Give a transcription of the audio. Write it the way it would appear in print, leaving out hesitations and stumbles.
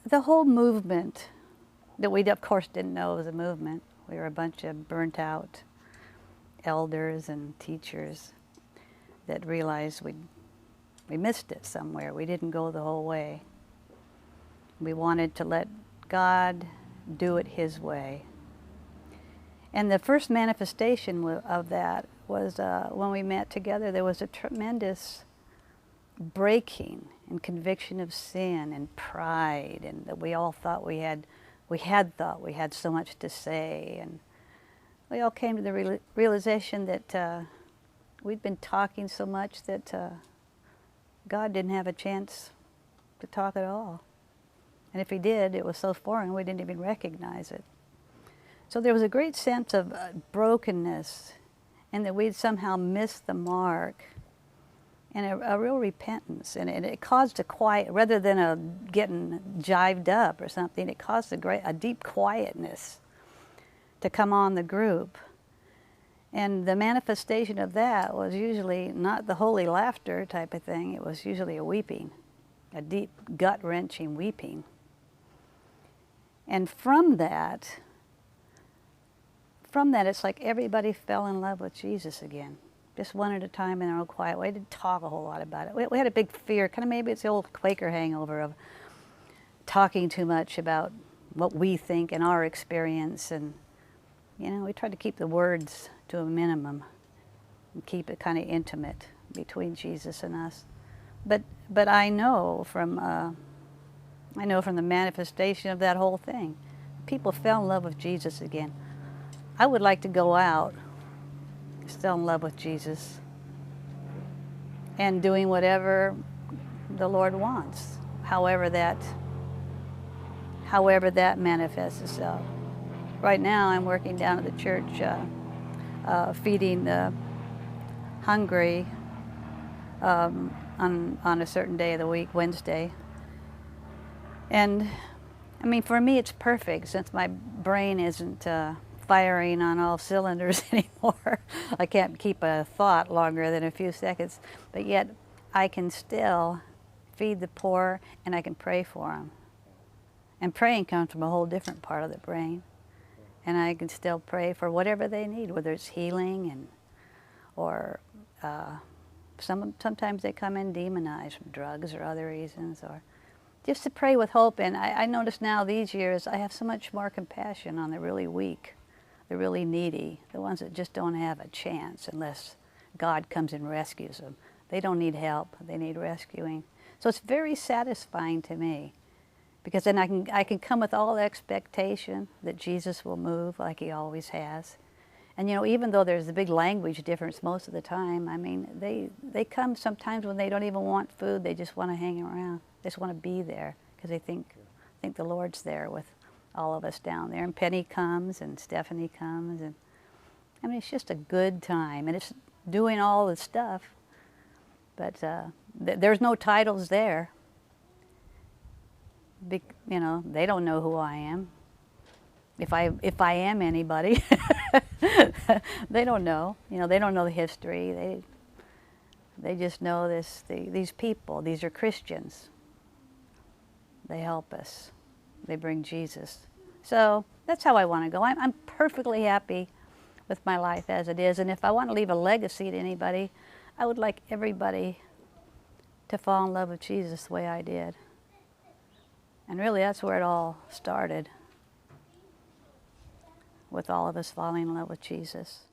the whole movement that we, of course, didn't know was a movement. We were a bunch of burnt out elders and teachers that realized we missed it somewhere. We didn't go the whole way. We wanted to let God do it His way. And the first manifestation of that was when we met together. There was a tremendous breaking and conviction of sin and pride, and that we all thought we had so much to say, and we all came to the realization that we'd been talking so much that God didn't have a chance to talk at all. And if He did, it was so foreign we didn't even recognize it. So there was a great sense of brokenness, and that we'd somehow missed the mark, and a real repentance. And it caused a quiet, rather than a getting jived up or something, it caused a deep quietness to come on the group. And the manifestation of that was usually not the holy laughter type of thing. It was usually a weeping, a deep, gut-wrenching weeping. And from that, it's like everybody fell in love with Jesus again. Just one at a time in their own quiet way. Didn't talk a whole lot about it. We had a big fear, kind of maybe it's the old Quaker hangover of talking too much about what we think and our experience. And, you know, we tried to keep the words to a minimum and keep it kind of intimate between Jesus and us. But I know from the manifestation of that whole thing, people fell in love with Jesus again. I would like to go out still in love with Jesus and doing whatever the Lord wants, however that manifests itself. Right now I'm working down at the church feeding the hungry on a certain day of the week, Wednesday. And I mean, for me it's perfect since my brain isn't firing on all cylinders anymore. I can't keep a thought longer than a few seconds, but yet I can still feed the poor and I can pray for them. And praying comes from a whole different part of the brain. And I can still pray for whatever they need, whether it's healing or sometimes they come in demonized from drugs or other reasons, or just to pray with hope. And I notice now these years I have so much more compassion on the really weak, the really needy, the ones that just don't have a chance unless God comes and rescues them. They don't need help, they need rescuing. So it's very satisfying to me, because then I can come with all the expectation that Jesus will move like He always has. And you know, even though there's a big language difference most of the time, I mean, they come sometimes when they don't even want food, they just want to hang around. They just want to be there because they think the Lord's there with all of us down there. And Penny comes and Stephanie comes, and I mean, it's just a good time, and it's doing all the stuff, but there's no titles there. You know, they don't know who I am. If I am anybody, they don't know. You know, they don't know the history. They just know these people. These are Christians. They help us. They bring Jesus. So that's how I want to go. I'm perfectly happy with my life as it is. And if I want to leave a legacy to anybody, I would like everybody to fall in love with Jesus the way I did. And really, that's where it all started, with all of us falling in love with Jesus.